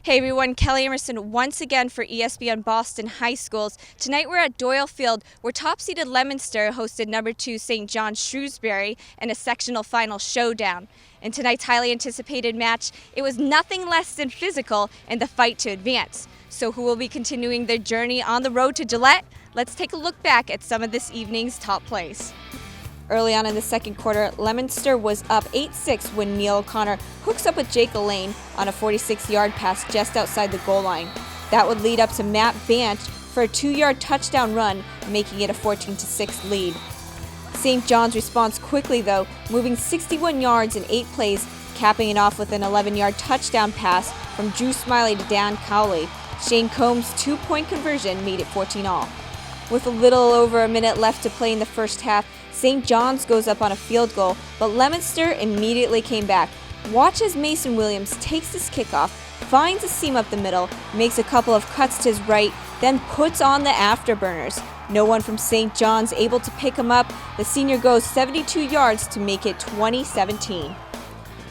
Hey everyone, Kelly Emerson once again for ESPN Boston High Schools. Tonight we're at Doyle Field where top-seeded Leominster hosted number 2 St. John's Shrewsbury in a sectional final showdown. In tonight's highly anticipated match, it was nothing less than physical in the fight to advance. So who will be continuing their journey on the road to Gillette? Let's take a look back at some of this evening's top plays. Early on in the second quarter, Leominster was up 8-6 when Neil O'Connor hooks up with Jake Elaine on a 46-yard pass just outside the goal line. That would lead up to Matt Banch for a 2-yard touchdown run, making it a 14-6 lead. St. John's responds quickly though, moving 61 yards in 8 plays, capping it off with an 11-yard touchdown pass from Drew Smiley to Dan Cowley. Shane Combs' 2-point conversion made it 14-all. With a little over a minute left to play in the first half, St. John's goes up on a field goal, but Leominster immediately came back. Watch as Mason Williams takes this kickoff, finds a seam up the middle, makes a couple of cuts to his right, then puts on the afterburners. No one from St. John's able to pick him up. The senior goes 72 yards to make it 20-17.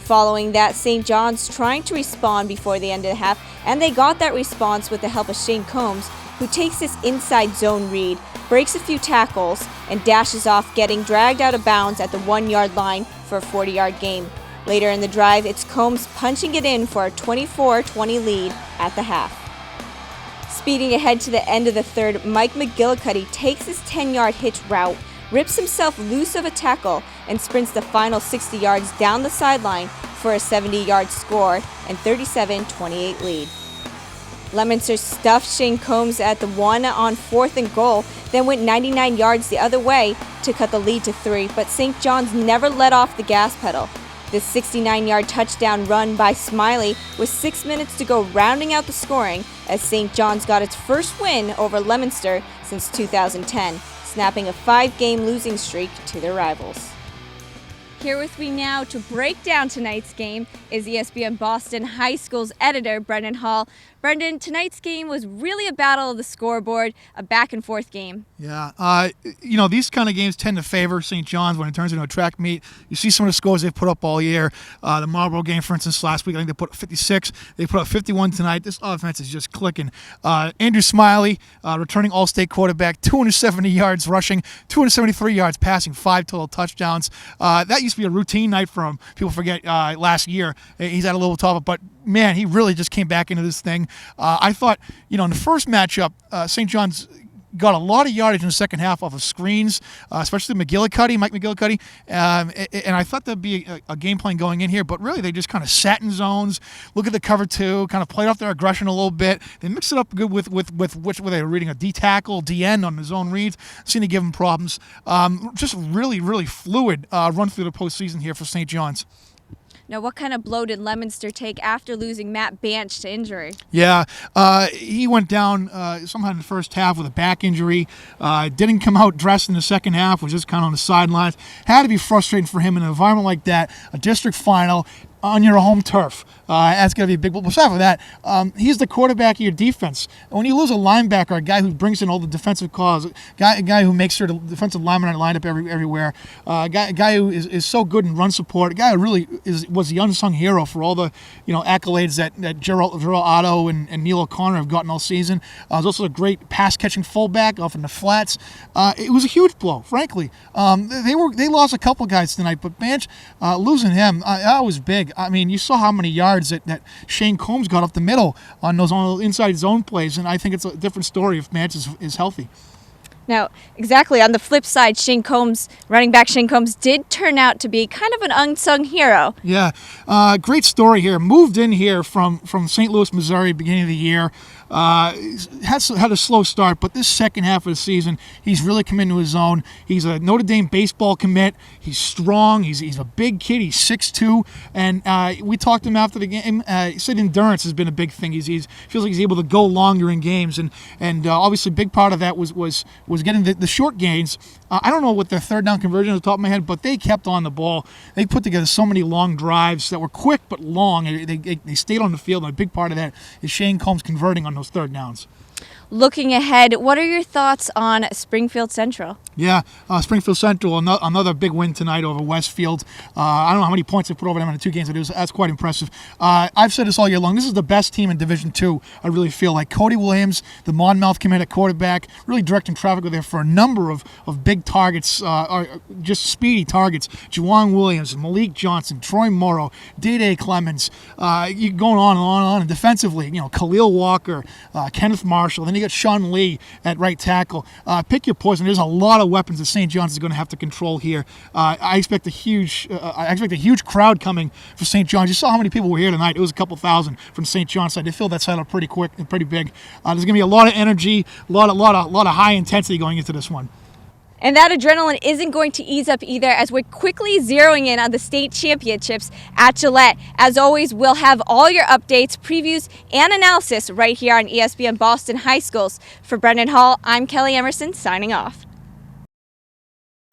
Following that, St. John's trying to respond before the end of the half, and they got that response with the help of Shane Combs, who takes this inside zone read, breaks a few tackles, and dashes off, getting dragged out of bounds at the 1-yard line for a 40-yard gain. Later in the drive, it's Combs punching it in for a 24-20 lead at the half. Speeding ahead to the end of the third, Mike McGillicuddy takes his 10-yard hitch route, rips himself loose of a tackle, and sprints the final 60 yards down the sideline for a 70-yard score and 37-28 lead. Leominster stuffed Shane Combs at the 1 on 4th and goal, then went 99 yards the other way to cut the lead to 3, but St. John's never let off the gas pedal. This 69-yard touchdown run by Smiley with 6 minutes to go rounding out the scoring as St. John's got its first win over Leominster since 2010, snapping a 5-game losing streak to their rivals. Here with me now to break down tonight's game is ESPN Boston High School's editor, Brendan Hall. Brendan, tonight's game was really a battle of the scoreboard, a back-and-forth game. Yeah, these kind of games tend to favor St. John's when it turns into a track meet. You see some of the scores they've put up all year. The Marlboro game, for instance, last week, I think they put up 56. They put up 51 tonight. This offense is just clicking. Andrew Smiley, returning All-State quarterback, 270 yards rushing, 273 yards passing, 5 total touchdowns. That used to be a routine night for him. People forget last year. He's had a little tougher, but man, he really just came back into this thing. I thought, in the first matchup, St. John's got a lot of yardage in the second half off of screens, especially Mike McGillicuddy. And I thought there'd be a game plan going in here, but really they just kind of sat in zones, look at the cover two, kind of played off their aggression a little bit. They mixed it up good with which were they reading a D tackle, D end on the zone reads, seemed to give them problems. Just really, really fluid run through the postseason here for St. John's. Now, what kind of blow did Leominster take after losing Matt Banch to injury? Yeah, he went down sometime in the first half with a back injury. Didn't come out dressed in the second half, was just kind of on the sidelines. Had to be frustrating for him in an environment like that, a district final, on your home turf. That's going to be a big blow. Besides for that, he's the quarterback of your defense. And when you lose a linebacker, a guy who brings in all the defensive calls, a guy who makes sure the defensive linemen are lined up everywhere, a guy who is so good in run support, a guy who really was the unsung hero for all the accolades that Gerald Otto and Neil O'Connor have gotten all season. Was also a great pass-catching fullback off in the flats. It was a huge blow, frankly. They lost a couple guys tonight, but Banch, losing him, that was big. I mean, you saw how many yards that Shane Combs got up the middle on those inside zone plays, and I think it's a different story if Banch is healthy. Now, exactly on the flip side, running back Shane Combs did turn out to be kind of an unsung hero. Yeah, great story here. Moved in here from St. Louis, Missouri, beginning of the year. Had a slow start, but this second half of the season, he's really come into his own. He's a Notre Dame baseball commit. He's strong. He's a big kid. He's 6'2", and we talked to him after the game. He said endurance has been a big thing. He feels like he's able to go longer in games, and obviously a big part of that was getting the short gains. I don't know what their third down conversion off the top of my head, but they kept on the ball. They put together so many long drives that were quick but long, and they stayed on the field, and a big part of that is Shane Combs converting on those third downs. Looking ahead, what are your thoughts on Springfield Central? Yeah, Springfield Central, another big win tonight over Westfield. I don't know how many points they put over them in the 2 games, but that's quite impressive. I've said this all year long. This is the best team in Division II, I really feel like. Cody Williams, the Monmouth commit at quarterback, really directing traffic with there for a number of big targets, just speedy targets. Juwan Williams, Malik Johnson, Troy Morrow, Day Clemens, you going on and on and on. And defensively, Khalil Walker, Kenneth Marshall, then you got Sean Lee at right tackle. Pick your poison. There's a lot of weapons that St. John's is going to have to control here. I expect a huge crowd coming for St. John's. You saw how many people were here tonight. It was a couple thousand from St. John's side. They filled that side up pretty quick and pretty big. There's going to be a lot of energy, a lot of high intensity going into this one. And that adrenaline isn't going to ease up either, as we're quickly zeroing in on the state championships at Gillette. As always, we'll have all your updates, previews, and analysis right here on ESPN Boston High Schools. For Brendan Hall, I'm Kelly Emerson, signing off.